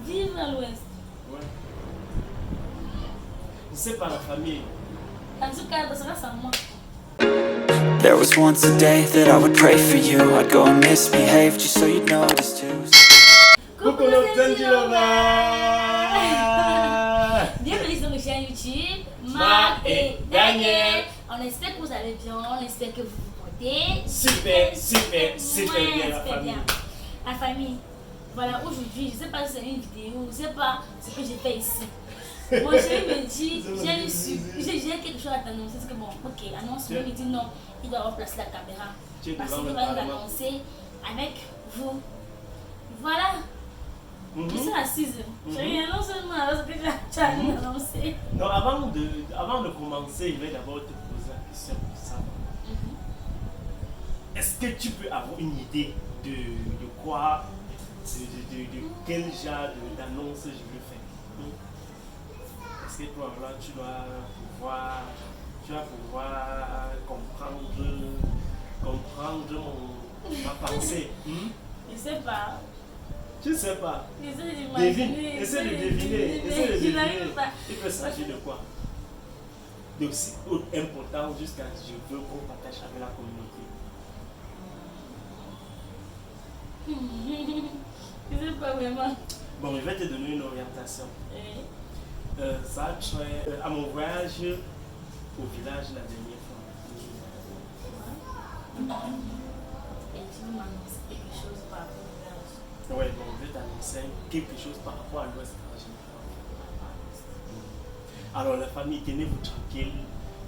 Vive à l'ouest. Ouais. C'est pas la famille. En tout cas, ça sera sans moi. There was once a day that I would pray for you. I'd go and misbehave just so you'd notice too. Coucou nos petits lovers. Bienvenue sur notre chaîne YouTube, Marc et Daniel. On espère que vous allez bien, on espère que vous vous portez Super bien la super famille. bien. La famille. Voilà, aujourd'hui, je ne sais pas si c'est une vidéo, je ne sais pas ce que j'ai fait ici. Mon chéri me dit, j'ai quelque chose à t'annoncer. C'est que bon, ok, annonce-moi. Il me dit non, il doit replacer la caméra. Tu es Parce devant qu'il le va nous parlement. annoncer avec vous. Voilà. Je suis assise. Chérie, annonce-moi ce que tu as nous annoncé. Non, avant de commencer, je vais d'abord te poser la question pour savoir. Est-ce que tu peux avoir une idée de quoi, de quel genre d'annonce je veux faire? Est-ce que toi, là, tu vas pouvoir comprendre ma pensée? Je sais pas. Tu sais pas. Essaie Devine. d'imaginer. Essaie de deviner. Je n'arrive pas. Il peut s'agir de quoi? Donc, c'est important jusqu'à ce que je veux qu'on partage avec la communauté. Je sais pas vraiment. Bon, je vais te donner une orientation. Eh, Ça a trait à mon voyage au village la dernière fois. Et tu veux m'annoncer quelque chose par rapport au village. Ouais, bon, je vais t'annoncer quelque chose par rapport à l'Ouest en général. Alors, la famille, tenez-vous tranquille.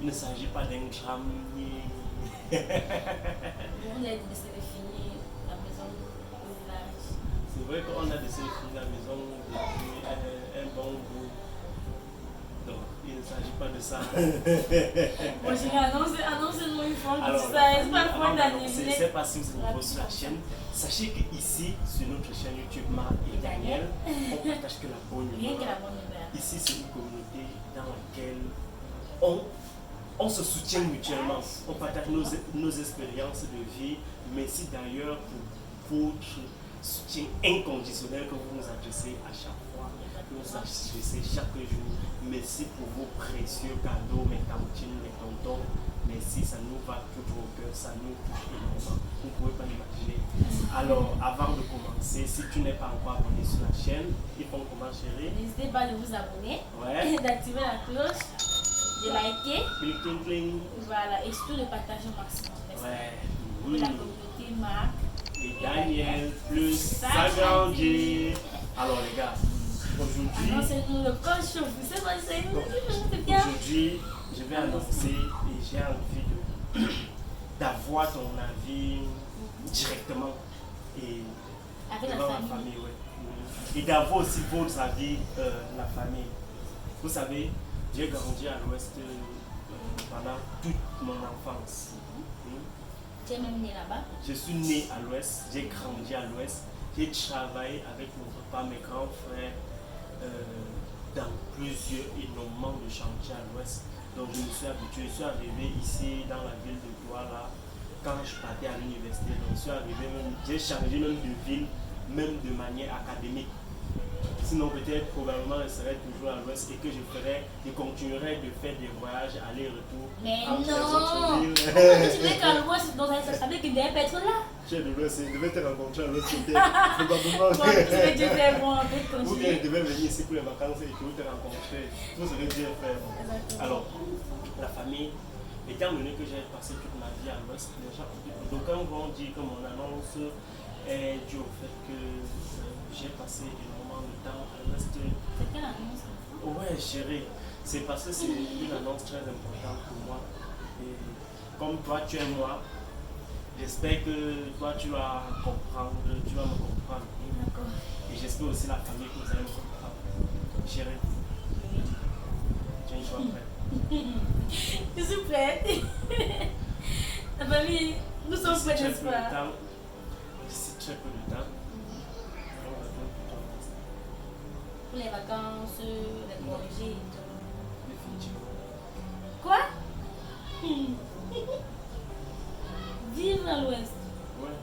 Il ne s'agit pas d'un drame ni. On a décidé de finir la maison au village. C'est vrai qu'on a décidé de finir la maison depuis un bon bout. Donc, il ne s'agit pas de ça. Bon, j'ai annonce-nous une fois que Alors, tu sais. C'est pas le point je ne d'animer. sais pas si vous êtes nouveau sur la chaîne. Sachez qu'ici, sur notre chaîne YouTube Marc et Daniel, on partage que la bonne Rien que humeur. la bonne nouvelle. Ici, c'est une communauté dans laquelle on se soutient mutuellement. On partage nos expériences de vie. Merci d'ailleurs pour votre soutien inconditionnel que vous nous adressez à chaque fois, que vous nous adressez chaque jour. Merci pour vos précieux cadeaux, mes tantines, mes tontons. Merci, ça nous va tout au cœur, ça nous touche énormément. Vous ne pouvez pas l'imaginer. Alors, avant de commencer, si tu n'es pas encore abonné sur la chaîne, il faut comment, chérie? N'hésitez pas de vous abonner, Ouais. d'activer la cloche, de liker, Cling, cling, cling. voilà, et surtout de partager au maximum. N'est-ce pas? Ouais. Pour Oui. la communauté Marc. Et Daniel plus s'agrandir. Alors les gars, aujourd'hui, Annoncez-nous le code chaud. Vous savez pas, c'est bien. aujourd'hui, je vais annoncer et j'ai envie d'avoir ton avis directement et Avec la devant la famille. famille, ouais. Et d'avoir aussi votre avis, la famille. Vous savez, j'ai grandi à l'Ouest pendant toute mon enfance. Tu es même né là-bas. Je suis né à l'Ouest, j'ai grandi à l'Ouest, j'ai travaillé avec mon papa, mes grands frères dans énormément de chantiers à l'Ouest. Donc je me suis habitué, je suis arrivé ici dans la ville de Douala quand je partais à l'université. Donc je suis arrivé même, j'ai changé même de ville, même de manière académique. Sinon peut-être probablement je serais toujours à l'Ouest et que je continuerai de faire des voyages aller-retour. Mais entre les non! autres villes. Tu n'es qu'à l'ouest, donc ça veut dire qu'il devait pas être là. Je devais te rencontrer à l'autre côté, probablement. Bon, tu veux dire c'est bon, on peut Ou bien continuer. je devais venir ici pour les vacances et puis te rencontrer. Tout serait bien faire. Exactement. Alors, la famille, étant donné que j'ai passé toute ma vie à l'Ouest, déjà, d'aucuns vont dire que mon annonce est due au fait que j'ai passé énormément de temps à l'Ouest. C'est quelle annonce? Ouais, chérie, c'est parce que c'est une annonce très importante pour moi. Et comme toi, tu es moi, j'espère que toi, tu vas comprendre, tu vas me comprendre. D'accord. Et j'espère aussi la famille que vous allez me comprendre. Chérie, tu es une fois prête. Je suis prête. La famille, nous sommes D'ici prêts, très n'est-ce peu de pas? temps, d'ici très peu de temps, on va faire tout en reste. Pour les vacances, les congés et tout. Définitivement. Quoi? Vive à l'ouest. Ouais.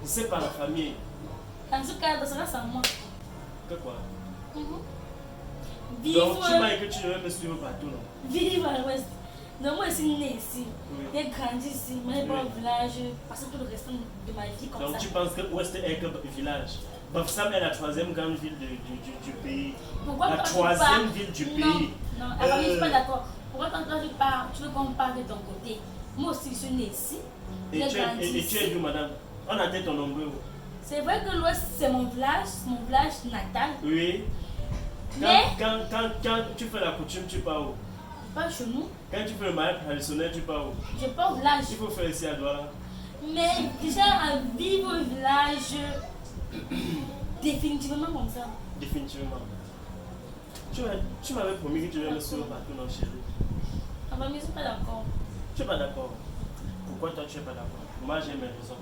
C'est pas la famille. En tout cas, ça reste à moi. Que quoi? Vivre. Donc tu m'as dit que tu devais me suivre partout, non? Vivre à l'ouest. Donc moi, je suis née ici. Oui. J'ai grandi ici. Moi, j'ai pas au village. Passé tout le restant de ma vie comme Donc ça. tu penses que Ouest est que village? Bafoussam est la troisième grande ville du pays. Pourquoi La toi, tu troisième parles- ville du Non, pays. non, alors, je suis pas d'accord. Pourquoi quand toi tu parles, tu veux qu'on parle de ton côté? Moi aussi, je suis née ici. Et J'ai tu es grandi ici. d'où, madame? On a ton nombreux. C'est vrai que l'Ouest, c'est mon village natal. Oui. Mais, Quand tu fais la coutume, tu pars où? pas chez nous. Quand tu fais le mariage traditionnel, tu pars où? Je pars au village. Il faut faire ici à Douala. Mais déjà, à vivre au village, définitivement comme ça. Définitivement. Tu m'avais promis que tu devais me suivre partout, non, chérie? Ah bah, mais je suis pas d'accord. Tu n'es pas d'accord? Pourquoi toi tu n'es pas d'accord? Moi j'ai mes raisons.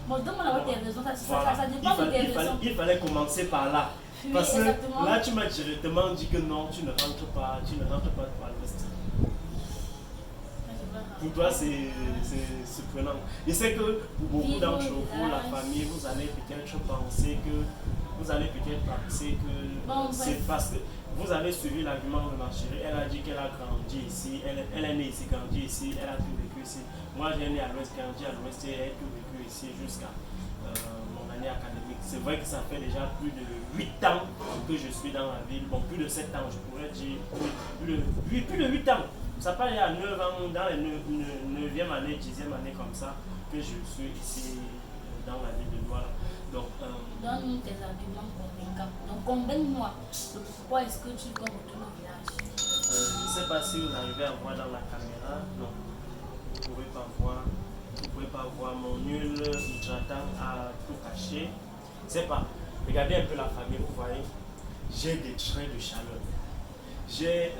Bon, donne-moi d'abord tes raisons. Voilà. Ça dépend de tes raisons. Il fallait commencer par là. Oui, Parce que exactement. là tu m'as directement dit que non, tu ne rentres pas par l'Ouest. Pour toi c'est surprenant. Je sais que pour beaucoup d'entre vous, la famille, vous allez peut-être penser que Bon, c'est parce que vous avez suivi l'argument de ma chérie. Elle a dit qu'elle a grandi ici, elle est née ici, grandi ici, elle a tout vécu ici. Moi j'ai né à l'Ouest, grandi à l'Ouest et elle a tout vécu ici jusqu'à mon année académique. C'est vrai que ça fait déjà plus de 8 ans que je suis dans la ville. Bon, plus de 7 ans, je pourrais dire. Plus de 8 ans. Ça part il y a 9 ans, dans les 9e année, 10e année comme ça, que je suis ici dans la ville de Douala. Donc, donne-nous tes arguments convaincants. Donc, convainc-moi de pourquoi est-ce que tu dois retourner au village. je ne sais pas si vous arrivez à voir dans la caméra. Non, vous ne pouvez pas voir. Vous pouvez pas voir mon nul hydratant à tout cacher. C'est pas. Regardez un peu la famille, vous voyez. J'ai des traits de chaleur. J'ai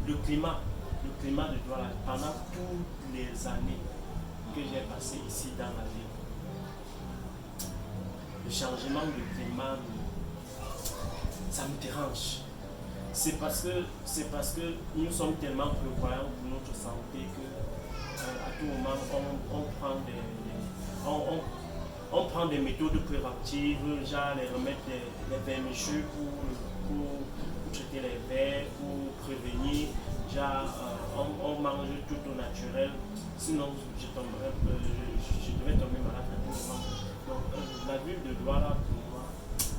le climat de Douala pendant toutes les années que j'ai passé ici dans la ville. Le changement de climat, ça me dérange. C'est parce que nous sommes tellement prévoyants pour notre santé que à tout moment on prend des méthodes préventives, genre les remèdes, les vermifuges pour traiter les vers, pour prévenir, genre on mange tout au naturel, sinon je devais tomber malade à tout moment. Donc la ville de Douala pour moi,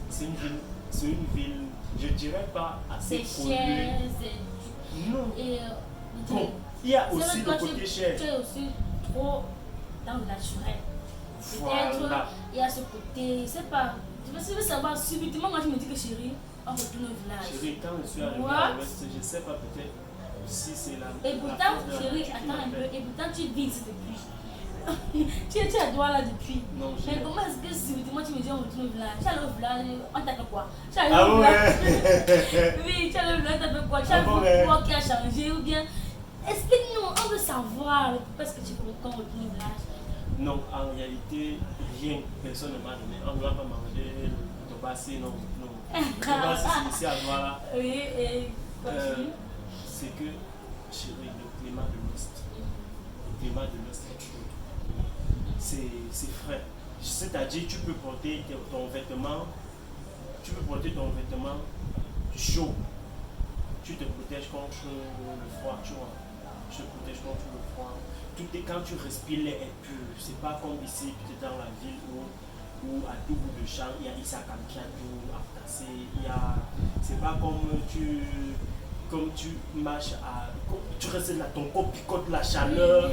c'est une ville, je dirais pas assez C'est polluée. cher, c'est... Non. Et, Bon, il y a aussi c'est le vrai que côté cher. tu es aussi trop dans le naturel. Voilà. Peut-être il y a ce côté, je sais pas. Je veux savoir, subitement, moi je me dis que chérie, on retourne au village. Chérie, quand je suis arrivé What? à l'Ouest, je sais pas peut-être si c'est la. Et pourtant, la faute de la chérie, nature qui attends un peu, m'appelle. et pourtant tu vis ici depuis. tu es à Douala depuis. Non, Mais j'ai. comment est-ce que subitement tu me dis on retourne au village? Tu es allé au village, on t'a fait quoi? Tu es allé Ah au ouais? village. Oui, tu es allé au village, on t'a fait quoi? Tu as Ah bon, vu quoi qui a changé ou bien. Explique-nous, on veut savoir pourquoi est-ce que tu veux qu'on retourne au village. Non, en réalité, rien, personne ne m'a donné. On ne va pas manger le tobassi, non. Le tobassi, c'est ici à Douala. Oui, et continue. C'est que, chérie, le climat de l'Ouest, est chaud. C'est frais. C'est-à-dire, tu peux porter ton vêtement chaud. Tu te protèges contre le froid, tu vois. Tu te protèges contre le froid. Quand tu respires, l'air est pur. C'est pas comme ici, peut-être dans la ville où à tout bout de champ, il y a Issa Kamkiatou à casser. C'est pas comme tu marches tu restes là, ton corps picote la chaleur,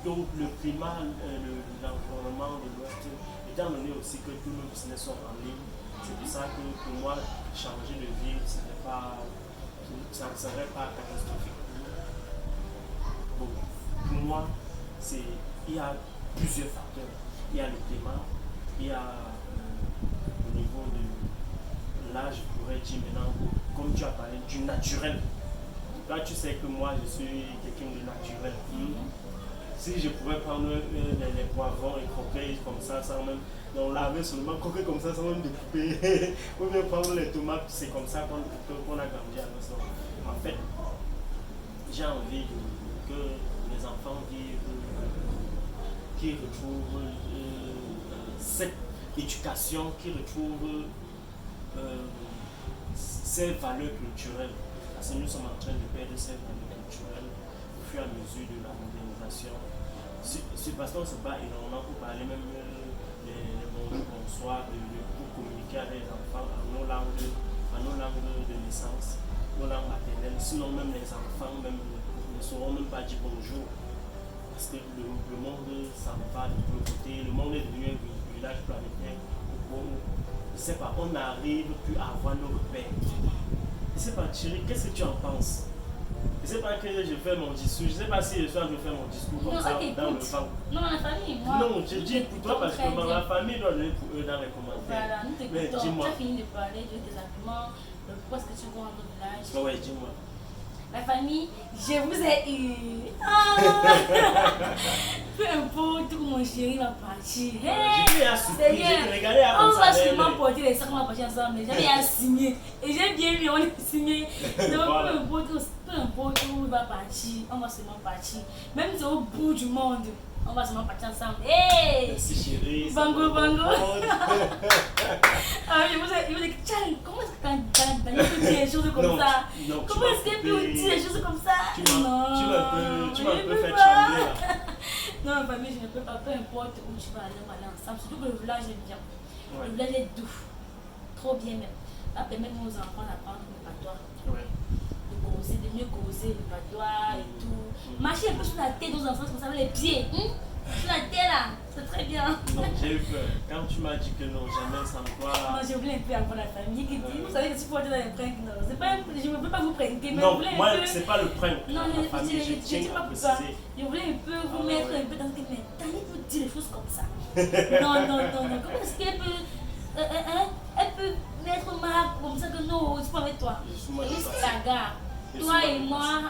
donc le climat, l'environnement de l'Ouest, étant donné aussi que tous nos business sont en ligne, c'est pour ça que pour moi, changer de ville, ça ne serait pas catastrophique. Bon, pour moi, il y a plusieurs facteurs. Il y a le climat, il y a au niveau de là, je pourrais dire maintenant, comme tu as parlé, du naturel. Là, tu sais que moi, je suis quelqu'un de naturel. Si je pouvais prendre les poivrons et croquer comme ça, sans même donc laver seulement, croquer comme ça, sans même découper, ou bien prendre les tomates, c'est comme ça qu'on a grandi à nos sorts. En fait, j'ai envie que les enfants vivent qui retrouve cette éducation, qui retrouve ces valeurs culturelles. Parce que nous sommes en train de perdre ces valeurs culturelles au fur et à mesure de la modernisation. Sébastien se bat énormément pour parler même les bonjour, bonsoir, pour communiquer avec les enfants en nos langues de naissance, nos langues maternelles. Sinon même les enfants même, ne sauront même pas dire bonjour. Parce que le monde s'en va de tous les côtés. Le monde est devenu un village planétaire. Je ne sais pas, on n'arrive plus à avoir nos repères. Je ne sais pas, Thierry, qu'est-ce que tu en penses? Je ne sais pas que je fais mon discours. Je ne sais pas si je suis en train de faire mon discours comme ça dans le vent. Non, la famille, moi. Non, je dis pour toi parce que la famille doit donner pour eux dans les commentaires. Voilà, nous t'écoutons. Tu as fini de parler de tes arguments, de pourquoi est-ce que tu vois dans notre village. Ouais, dis-moi. La famille, je vous ai eu. Ah! Peu importe où mon chéri va partir. Hey, c'est bien. On va seulement porter les sacs, on va partir ensemble. J'avais à signer. Et j'ai bien vu, on est signé. Donc voilà. peu importe où il va partir, on va seulement partir. Même si c'est au bout du monde, on va seulement partir ensemble. Hey! Merci chérie. Bango, bango. Ah, je vous dis, Charlie, comment est-ce que Daniel peut dire des choses comme ça? Comment est-ce qu'elle peut dire des choses comme ça? Tu m'as un peu fait trembler là. Non, ma famille, je ne peux pas, peu importe où tu vas aller, on va aller ensemble. Surtout que le village est bien. Ouais. Le village est doux. Trop bien même. Ça permet aux enfants d'apprendre le patois. Ouais. De mieux causer le patois et tout. Marcher un peu sur la tête aux enfants, comme ça avec les pieds. Sur la tête là, c'est très bien. Non, j'ai eu peur. Quand tu m'as dit que non, jamais sans toi. Non, j'ai oublié un peu avant la famille qui dit, vous savez que si vous êtes dans les pranks, non, c'est pas, je ne veux pas vous pranker, mais non, moi, c'est pas le prank. Non, je ne dis pas pour ça. Je voulais un peu vous mettre un peu dans ce que, mais Tani peut dire des choses comme ça. Non. Comment est-ce qu'elle peut, elle peut mettre marque comme ça que non, c'est pas avec toi. C'est juste la gare. Toi et moi,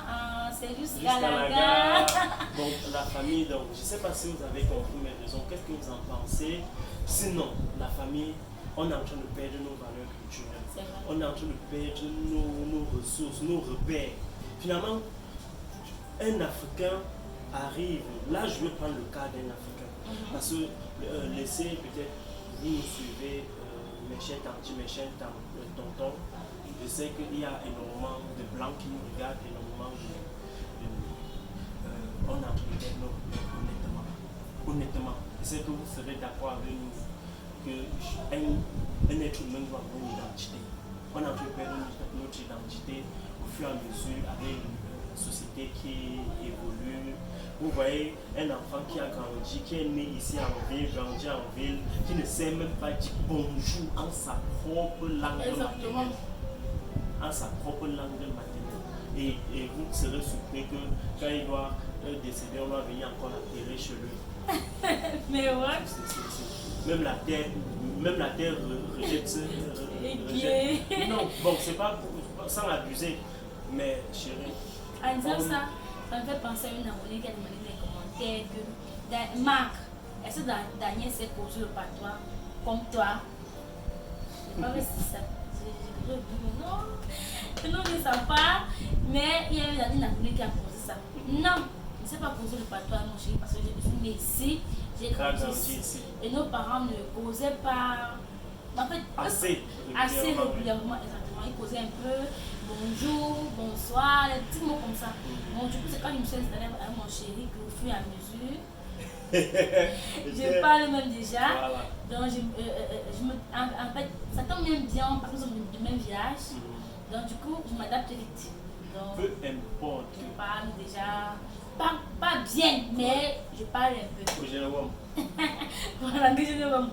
c'est juste la gare. Donc, la famille, donc, je ne sais pas si vous avez compris mes raisons. Qu'est-ce que vous en pensez? Sinon, la famille, on est en train de perdre nos valeurs culturelles. On est en train de perdre nos ressources, nos repères. Finalement, un Africain arrive, là je vais prendre le cas d'un Africain. Parce que laissez peut-être, vous nous suivez, mes chers tantis, mes chers tontons. Je sais qu'il y a énormément de blancs qui nous regardent, énormément on a pris honnêtement. Je sais que vous serez d'accord avec nous qu'un être humain doit avoir une identité. On a pris notre identité au fur et à mesure avec une société qui évolue. Vous voyez un enfant qui a grandi, qui est né ici en ville, grandi en ville, qui ne sait même pas dire bonjour en sa propre langue maternelle. En sa propre langue maternelle. Et vous serez surpris que quand il doit décéder, on va venir encore l'enterrer chez lui. Mais ouais. Même la terre rejette. Non, bon, c'est pas sans abuser. Mais chérie. En disant ça me fait penser à une abonnée qui a demandé dans les commentaires que Marc, est-ce que Daniel s'est posé le patois comme toi? Je ne sais pas si c'est ça. Non, je ne sais pas, mais il y a une abonnée qui a posé ça. Non, je ne sais pas poser le patois, mon chéri, parce que je suis née ici, j'ai grandi ici. Et nos parents ne posaient pas. En fait, assez régulièrement, exactement. Ils posaient un peu bonjour, bonsoir, des petits mots comme ça. Bon, du coup, c'est quand je me suis installée avec mon chéri qu'au fur et à mesure, je parle même déjà. Voilà. Donc, en fait, ça tombe même bien parce que nous sommes du même village. Donc, du coup, je m'adapte vite. Donc, peu importe. Je parle déjà, pas bien, mais je parle un peu. Voilà, que je ne vois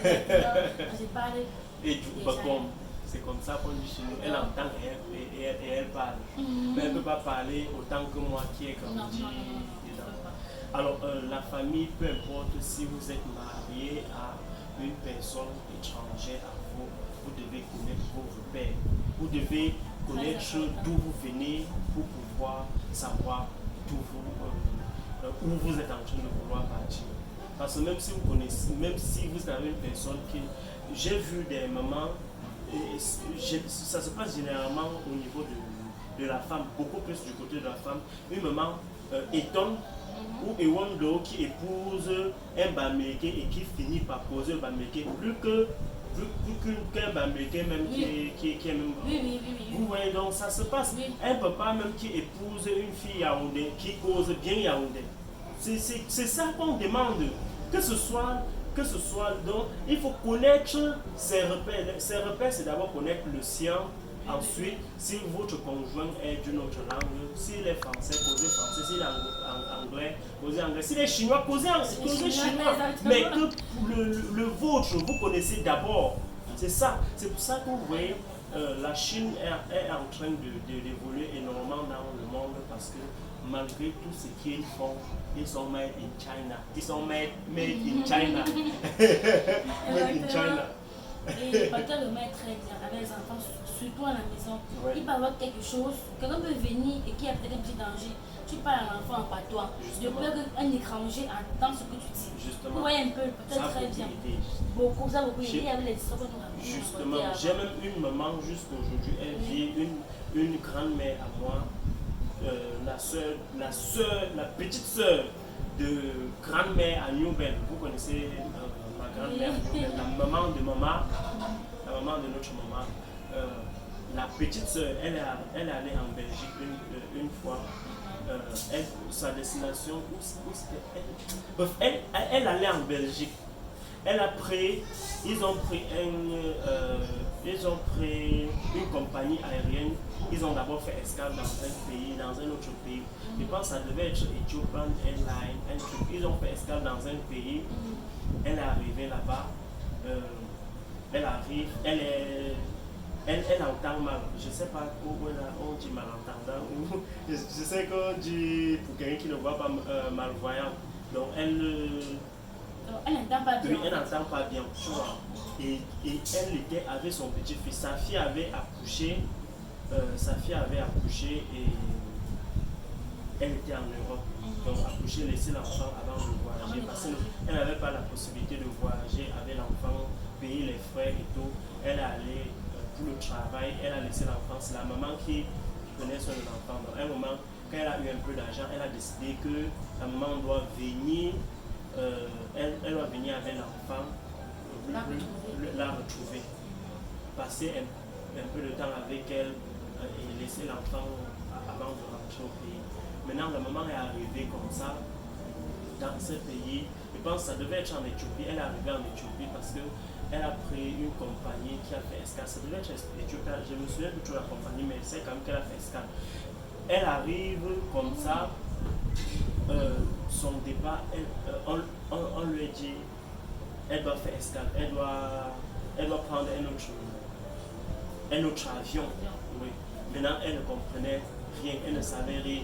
je parle. Et du coup, c'est comme ça qu'on dit chez nous. Elle entend et elle parle. Mais elle ne peut pas parler autant que moi qui ai grandi. Non. Alors, la famille, peu importe si vous êtes marié à une personne étrangère à vous, vous devez connaître vos repères. Vous devez connaître d'où vous venez pour pouvoir savoir où vous êtes en train de vouloir partir. Parce que même si vous connaissez, même si vous avez une personne qui... J'ai vu des mamans, ça se passe généralement au niveau de la femme, beaucoup plus du côté de la femme. Une maman étonne ou Ewondo qui épouse un Bamileke et qui finit par poser le Bamileke plus qu'un Bamileke même qui est même. Oui. Vous voyez, donc ça se passe. Oui. Un papa même qui épouse une fille yaoundé, qui ose bien yaoundé. C'est ça qu'on demande. Que ce soit, donc il faut connaître ses repères. Ses repères, c'est d'abord connaître le sien. Ensuite, si votre conjoint est d'une autre langue, s'il est français, posez français, s'il est anglais, posez anglais, s'il est chinois, posez chinois. Mais que le vôtre, vous connaissez d'abord. C'est ça. C'est pour ça que vous voyez, la Chine est en train d'évoluer énormément dans le monde parce que malgré tout ce qu'ils font, ils sont made in China. Ils sont made in China. Made in China. Et le pasteur le met très bien avec les enfants, surtout à la maison. Ouais. Il peut avoir quelque chose, quelqu'un peut venir et qui a peut-être un petit danger. Tu parles à l'enfant en patois. De peur qu'un étranger entend ce que tu dis. Justement. Vous voyez un peu, peut-être très bien. Beaucoup, ça beaucoup aidé avec les histoires que nous avons. Justement, j'ai même une maman jusqu'aujourd'hui, elle vit une grand-mère à moi, la petite sœur de grand-mère à Newbel. Vous connaissez ma grand-mère à Newbel, la maman de notre maman. La petite sœur, elle est allée en Belgique une fois. Sa destination, où c'était elle? Bref, elle allait en Belgique. Ils ont pris une compagnie aérienne. Ils ont d'abord fait escale dans un autre pays. Je pense que ça devait être Ethiopian Airlines. Ils ont fait escale dans un pays. Elle est arrivée là-bas. Elle entend mal. Je ne sais pas où on dit malentendant. Je sais qu'on dit pour quelqu'un qui ne voit pas malvoyant. Donc elle n'entend pas bien. Oui, elle n'entend pas bien. Tu vois. Et elle était avec son petit-fils. Sa fille avait accouché. Et elle était en Europe. Donc accoucher, laisser l'enfant avant de voyager. Parce qu'elle n'avait pas la possibilité de voyager avec l'enfant, payer les frais et tout. Elle est allée pour le travail, elle a laissé l'enfant. C'est la maman qui prenait soin de l'enfant. Donc à un moment, quand elle a eu un peu d'argent, elle a décidé que la maman doit venir, elle doit venir avec l'enfant, la retrouver, passer un peu de temps avec elle et laisser l'enfant avant de rentrer au pays. Maintenant, la maman est arrivée comme ça dans ce pays. Je pense que ça devait être en Éthiopie. Elle est arrivée en Éthiopie parce qu'elle a pris une compagnie qui a fait escale. Ça devait être Éthiopie. Je me souviens plus de la compagnie, mais c'est quand même qu'elle a fait escale. Elle arrive comme ça. Son départ, on lui a dit elle doit faire escale. Elle doit prendre un autre avion. Oui. Maintenant, elle ne comprenait rien. Elle ne savait rien.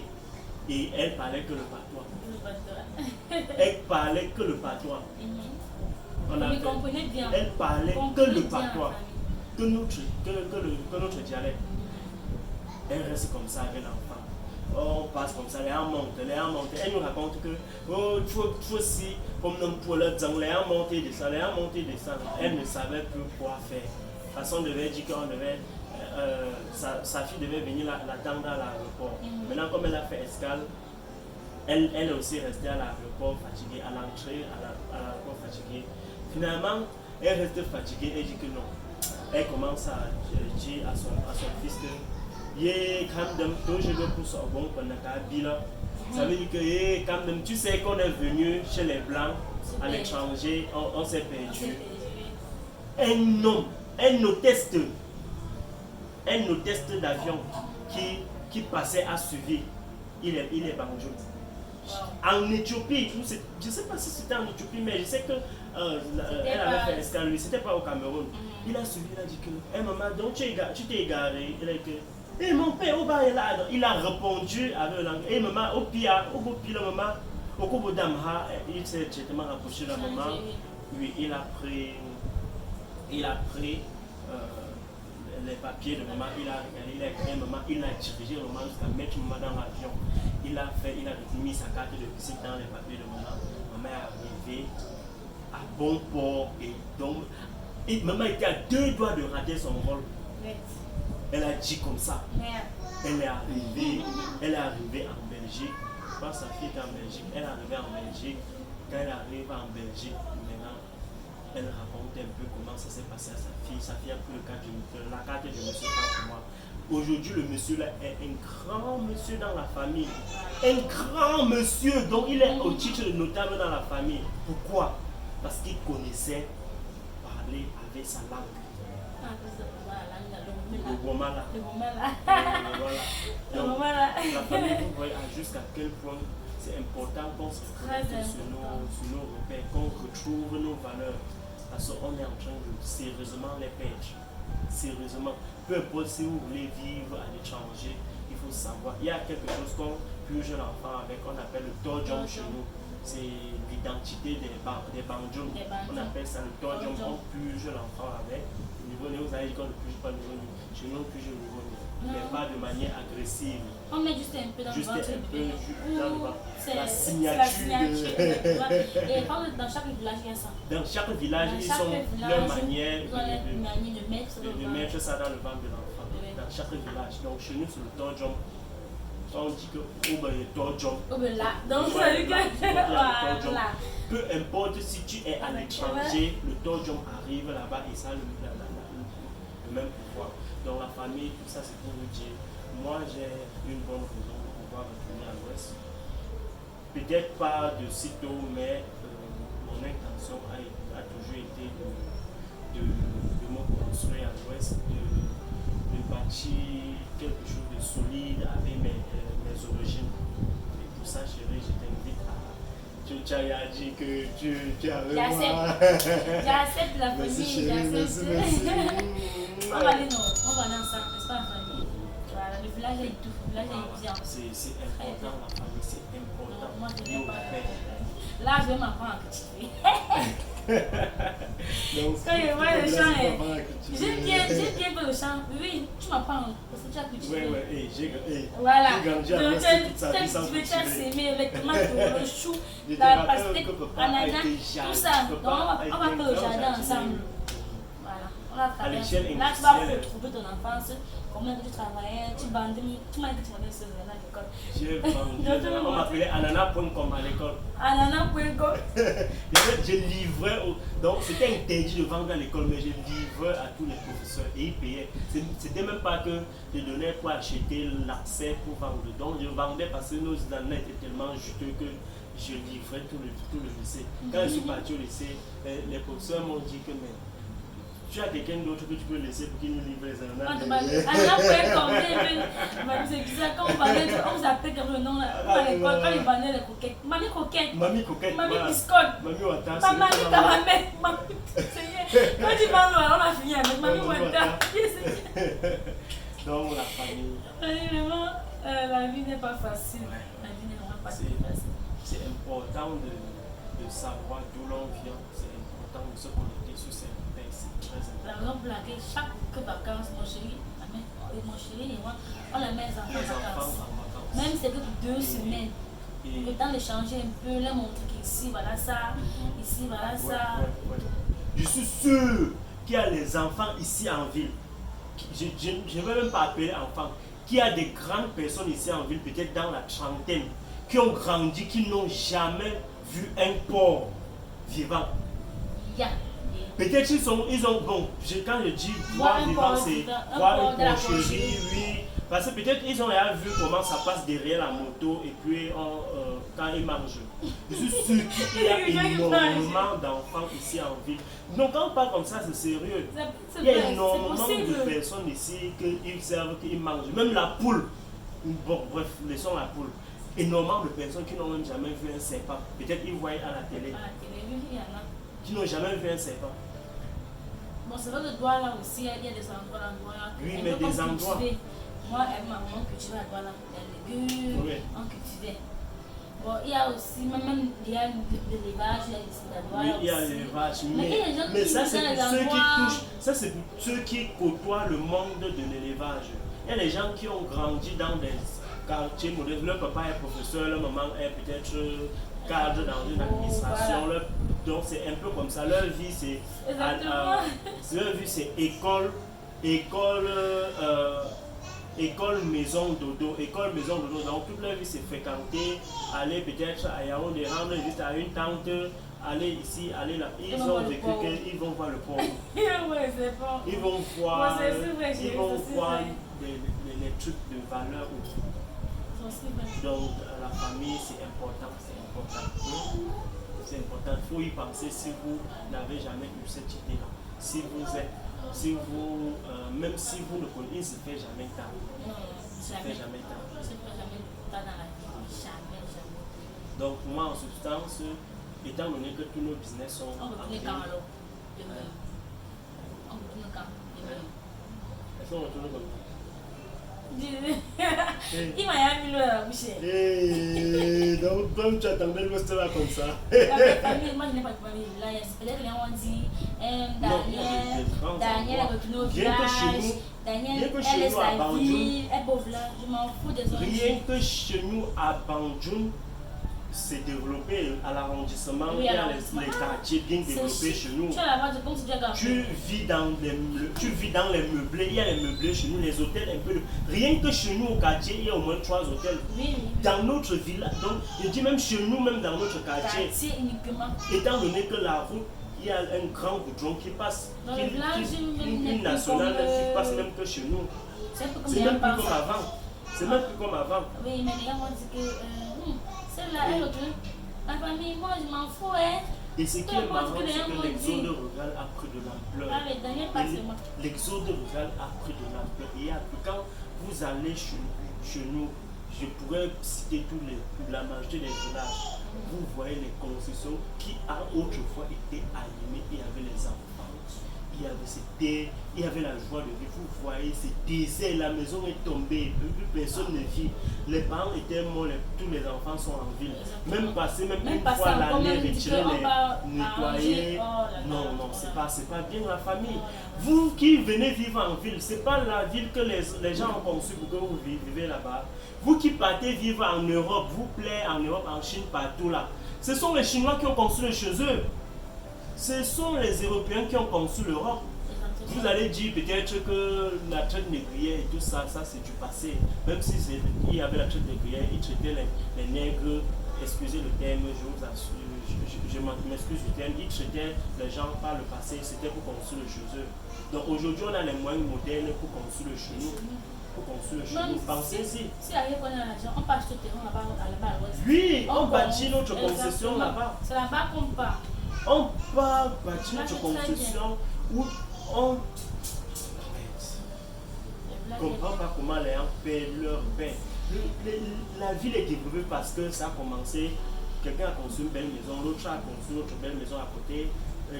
Et elle parlait que le patois. Elle parlait que le patois. Elle comprenait bien. Elle parlait que le patois, que notre dialecte. Elle reste comme ça avec l'enfant. Oh, on passe comme ça, elle monte. Elle nous raconte que, oh, il faut aussi, comme nous pour le dire, elle a monté, descend. Elle ne savait plus quoi faire. De toute façon, on devait dire qu'on devait. Sa fille devait venir l'attendre à l'aéroport. Maintenant, comme elle a fait escale, elle est aussi restée à l'aéroport fatiguée, à l'entrée à l'aéroport fatiguée. Finalement, elle reste fatiguée et dit que non. Elle commence à dire à son fils que ça veut dire que quand même, tu sais qu'on est venu chez les Blancs à l'étranger, on s'est perdu. Un homme, un hôtesse d'avion qui passait à suivre, il est banjo. En Éthiopie, je ne sais pas si c'était en Éthiopie, mais je sais que elle avait fait l'escale, c'était pas au Cameroun. Il a suivi, il a dit que, hey, maman, donc tu t'es égaré. Il a dit que, hey, mon père, il a répondu avec langue. Hey, maman, au pire, la maman, au Kobo Damha, il s'est directement rapproché de la maman. Oui, il a pris les papiers de maman, il a regardé, il a écrit maman, il a dirigé maman jusqu'à mettre maman dans l'avion. Il a mis sa carte de visite dans les papiers de maman. Maman est arrivée à bon port et donc maman était à 2 doigts de rater son vol. Elle a dit comme ça. Elle est arrivée en Belgique. crois que sa fille était en Belgique. Elle est arrivée en Belgique. Quand elle arrive en Belgique, maintenant, elle raconte un peu comment ça s'est passé à sa fille. Sa fille a pris la carte de monsieur pour moi. Aujourd'hui, le monsieur là est un grand monsieur dans la famille. Un grand monsieur, donc il est au titre de notable dans la famille. Pourquoi? Parce qu'il connaissait parler avec sa langue. Le Gomala. Donc, la famille, vous voyez jusqu'à quel point c'est important qu'on se connecte sur nos repères, qu'on retrouve nos valeurs. Parce qu'on est en train de sérieusement les perdre. Sérieusement. Peu importe si vous voulez vivre à l'étranger, il faut savoir. Il y a quelque chose qu'on plus jeune enfant avec, on appelle le Tojong chez nous. C'est l'identité des Banjong. On appelle ça le Tojong. On plus jeune enfant avec. Au niveau néo, vous allez dire qu'on ne plus pas le niveau néo. Chez nous, plus jeune niveau néo. Mais pas de manière agressive. On met juste un peu dans le ventre. La signature. Et dans chaque village, il y a ça. Dans chaque village, ils ont leur manière de mettre ça dans le ventre de l'enfant. Dans chaque village. Donc chez nous, sur le Tojong, on dit que le Tojong. Donc ça veut dire peu importe si tu es à l'étranger, le Tojong arrive là-bas et ça a le même pouvoir. Dans la famille, tout ça c'est pour vous dire, moi j'ai une bonne raison pour pouvoir retourner à l'Ouest. Peut-être pas de sitôt, mais mon intention a toujours été de me construire à l'Ouest, de bâtir quelque chose de solide avec mes origines. Et pour ça, chérie, je t'invite à... Tu as dit que tu avais moi. J'accepte la famille, j'accepte. On va aller ensemble, n'est-ce pas, la famille? Voilà, le village est tout, le village est bien. C'est important, la famille, c'est important. Moi, je n'aime pas. Là, je vais m'apprendre à cultiver. Quand je vois le champ, j'aime bien le champ. Oui, tu m'apprends parce que tu as cultivé. Oui, j'ai voilà. grandi à l'Ouest toute sa vie sans cultiver. Tu as sémé les tomates, le chou, la pastèque, l'ananas, tout ça. Donc, on va faire le jardin ensemble. Là, tu vas retrouver ton enfance, comment tu travaillais, tu vendais, tu m'as dit que tu vendais ce à l'école. J'ai vendu, on m'appelait Anana.com à l'école. Anana.com. Je livrais, donc c'était interdit de vendre à l'école, mais je livrais à tous les professeurs et ils payaient. C'était même pas que je donnais pour acheter l'accès pour vendre. Donc je vendais parce que nos années étaient tellement juteux que je livrais tout le lycée. Quand je suis parti au lycée, les professeurs m'ont dit que mais, tu as quelqu'un d'autre que tu peux laisser pour qu'il nous livre les ananas. C'est bizarre, quand on vous appelle comme le nom à l'école, quand ils vendaient les coquettes. Mamie coquette. Mamie coquette. Mamie biscotte. Mamie wata. Mamie caramel. Quand tu vends l'eau, on a fini avec Mamie wata. Donc la famille. Vraiment, la vie n'est pas facile. La vie n'est vraiment pas facile. C'est important de savoir d'où l'on vient. C'est important de se connecter sur ces repères. La raison pour laquelle chaque vacances, mon chéri et moi, on les met en vacances. Même si c'est que pour 2 semaines. Le temps de changer un peu, leur montrer qu'ici, voilà ça, ici, voilà ça. Je suis sûr qu'il y a les enfants ici en ville. Je ne veux même pas appeler enfants. Qu'il y a des grandes personnes ici en ville, peut-être dans la trentaine, qui ont grandi, qui n'ont jamais vu un porc vivant. Peut-être ils ont bon, quand je dis voir vivant, c'est voir une porcherie, oui. Parce que peut-être ils ont déjà vu comment ça passe derrière la moto et puis quand ils mangent. Je suis sûr qu'il y a énormément d'enfants ici en ville. Donc quand on parle comme ça, c'est sérieux. Il y a énormément de personnes ici qui servent, qui mangent. Même la poule. Bon, bref, laissons la poule. Énormément de personnes qui n'ont même jamais vu un serpent. Peut-être ils voient à la télé. À la télé, oui, il y en a. Qui n'ont jamais vu un serpent. Bon, c'est vrai que Douala aussi, il y a des endroits là. Oui, mais des endroits. Moi et maman, on cultivait à Douala. Les légumes, on cultivait. Bon, il y a aussi, même il y a l'élevage, il y a ici à Douala. Oui, il y a l'élevage. Mais ça, c'est pour ceux qui touchent, ça, c'est pour ceux qui côtoient le monde de l'élevage. Il y a des gens qui ont grandi dans des quartiers modestes. Leur papa est professeur, leur maman est peut-être cadre dans une administration. Voilà. Donc c'est un peu comme ça. Leur vie c'est école école, maison, dodo. École, maison, dodo. Donc toute leur vie c'est fréquenter, aller peut-être à Yaoundé, rendre visite à une tante, aller ici, aller là. Ils ont vécu qu'ils vont voir le port. Ouais, c'est fort. Ils vont voir, Ouais, c'est vrai, ils vont voir vrai. les trucs de valeur. Donc la famille c'est important, c'est important. C'est important, il faut y penser si vous n'avez jamais eu cette idée-là. Si vous êtes, si vous, même si vous ne connaissez, il ne se fait jamais tard. Non, Il se fait jamais tard. Il ne se fait jamais tard dans la vie. Jamais, jamais. Donc moi en substance, étant donné que tous nos business sont On retourne quand alors? Demain. On retourne quand? Demain. Est-ce qu'on retourne comme ça? Il m'a mis la bouche. Donc comme tu attendais le là comme ça. Moi je n'ai pas de famille. Là, peut-être les gens ont dit Daniel est retourné au village. Daniel, elle est sa ville. Elle est pauvre là. Je m'en fous des autres. Rien que chez nous à Banjoun, c'est développé à l'arrondissement, il y a les quartiers bien développés chez nous. Tu vis dans les meublés, il y a les meublés chez nous, les hôtels un peu. Rien que chez nous au quartier, il y a au moins 3 hôtels. Oui. Dans notre village, donc je dis même chez nous, même dans notre quartier, étant donné que la route, il y a un grand goudron qui passe, une nationale qui passe même que chez nous. C'est même plus comme avant. C'est même plus comme avant. Oui, mais les gens vont dire que celle-là, elle retourne. Ma famille, moi je m'en fous, hein. Et ce qui est marrant, c'est que l'exode rural a pris de l'ampleur. Ah, mais Daniel, passe-moi. L'exode rural a pris de l'ampleur. Et quand vous allez chez nous, je pourrais citer la majorité des villages. Vous voyez les concessions qui autrefois étaient animées. Il y avait les enfants. Il y avait la joie de vivre. Vous voyez, c'est désert, la maison est tombée, plus personne ne vit. Les parents étaient morts, tous les enfants sont en ville. Même passer, même une fois l'année, retirer les nettoyer. Non, c'est pas bien la famille. Vous qui venez vivre en ville, c'est pas la ville que les gens ont conçue pour que vous vivez là-bas. Vous qui partez vivre en Europe, vous plaît en Europe, en Chine, partout là. Ce sont les Chinois qui ont construit chez eux. Ce sont les Européens qui ont conçu l'Europe. Vous allez dire peut-être que la traite négrière et tout ça, c'est du passé. Même si il y avait la traite négrière, ils traitaient les nègres, excusez le terme, je m'excuse du terme, ils traitaient les gens par le passé, c'était pour construire le chez eux. Donc aujourd'hui, on a les moyens modernes pour construire le chez nous. Pensez-y. Si on a l'argent, on part acheter le terrain là-bas à l'ouest. Oui, on bâtit notre concession là-bas. C'est là-bas qu'on part. On part bâtir notre concession où on ne comprend pas comment les gens paient leur pain. La ville est développée parce que ça a commencé. Quelqu'un a construit une belle maison, l'autre a construit une autre belle maison à côté.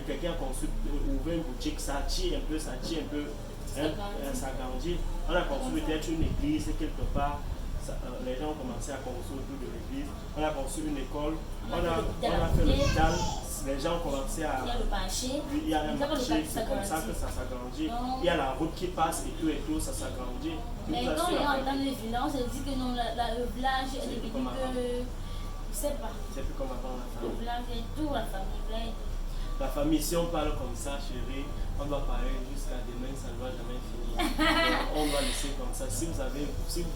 Quelqu'un a construit, ouvert une boutique, ça tire un peu, ça grandit. On a construit peut-être une église quelque part. Les gens ont commencé à construire autour de l'église. On a construit une école. On a fait l'hôpital. Les gens ont commencé à. Il y a le marché. Il y a un marché, c'est comme ça que ça s'agrandit. Il y a la route qui passe et tout, ça s'agrandit. Mais quand les gens entendent le village, on se dit que non, le village est devenu que. Je sais pas. C'est plus comme avant la famille. Le village est tout, la famille. La famille, si on parle comme ça, chérie, on doit parler jusqu'à demain, ça ne va jamais finir. On doit laisser comme ça. Si vous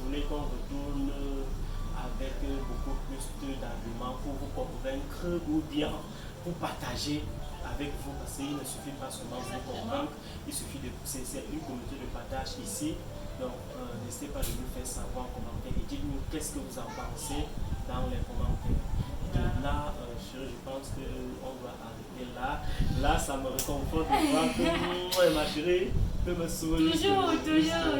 voulez qu'on retourne avec beaucoup plus d'arguments pour vous convaincre ou bien pour partager avec vous, parce qu'il ne suffit pas seulement de vous convaincre, il suffit de pousser. C'est une communauté de partage ici. Donc, n'hésitez pas de nous faire savoir en commentaire et dites-nous qu'est-ce que vous en pensez dans les commentaires. Et là, je pense qu'on doit arrêter là. Là, ça me réconforte de voir que moi et ma chérie peut me sourire. Toujours,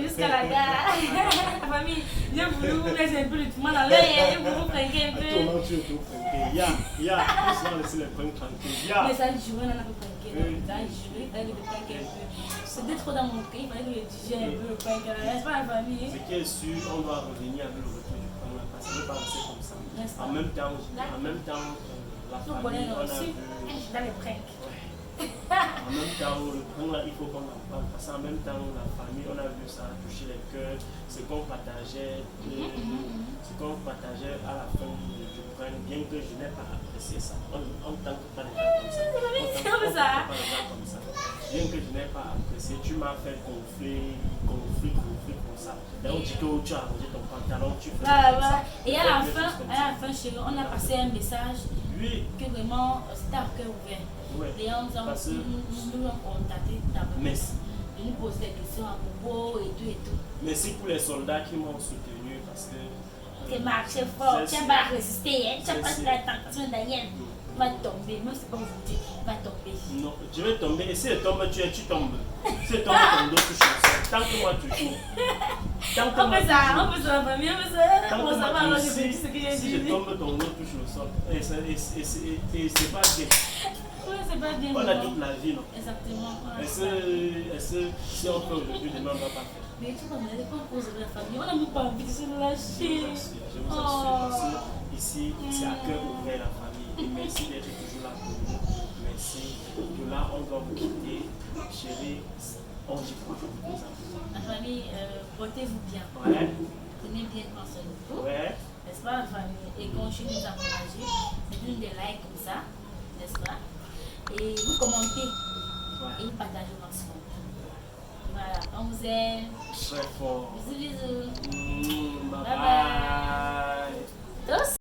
jusqu'à la gare. La famille, j'ai voulu vous mettre un peu le tourment dans l'œil, vous vous fringuez un peu. Comment tu es tout fringué? On laisser les fringues tranquilles. Mais ça a duré, on a pas fringué. Ça a duré, il fallait que je fringue un peu. C'était trop dans mon cœur, il fallait que je digère un peu le fringue. N'est-ce pas la famille? Ce qui est sûr, on doit revenir avec le retour du fringue là, parce qu'on ne peut pas rester comme ça. En même temps, la famille, on a vu. Dans les fringues. En même temps, le fringue là, il faut qu'on en parle, parce qu'en même temps, la famille, on a vu ça toucher les cœurs, ce qu'on partageait, à la fin du fringue, bien que je n'ai pas apprécié ça. On ne tente pas les gens comme ça. Bien que je n'ai pas apprécié, tu m'as fait gonfler, trucs comme ça. Et on dit que tu as arrangé ton pantalon, tu fais Voilà, comme voilà. ça. Et à la fin, chérie, on a passé un message Oui, que vraiment c'était à cœur ouvert. ouais. Les gens Parce que- nous ont contacté d'abord. Mais, De nous poser des questions à propos et tout et tout. merci pour les soldats qui m'ont soutenu parce que. Tu marché fort, c'est tu sûr. vas résister, hein. Tu C'est n'as pas sûr. la tentation d'ailleurs. Tu vas tomber, même si c'est pas aujourd'hui, tu vas tomber. Non, je vais tomber. Et si je tombe, tu tombes. Si je tombe, ton dos touche au sol. Tant que moi toujours. Tant que On moi peut ça, toujours. on peut ça, famille, on peut ça. Tant On que va moi savoir toujours. alors ce que j'ai Si je dit. tombe, ton dos touche au sol. Et c'est pas bien. Ouais, c'est pas bien. On a non. toute la vie, non? Exactement. Ouais. Est-ce que si on fait aujourd'hui, demain, on ne va pas faire? Mais tu vois, on n'allait pas poser la famille. On n'a même pas envie de se lâcher. Je vous assure, parce que ici, c'est à cœur ouvert la famille. Et merci d'être toujours là pour nous. Merci. Que là, on doit vous quitter. Chérie, on dit quoi pour vous enfants? La famille, portez-vous bien. Ouais, Tenez bien soin de vous. ouais. N'est-ce pas, la famille? Et continuez de nous encourager. Mettez-nous des likes comme ça. N'est-ce pas? Et vous commentez. Et vous partagez au maximum. Voilà. On vous aime. Très fort. Bisous, bisous.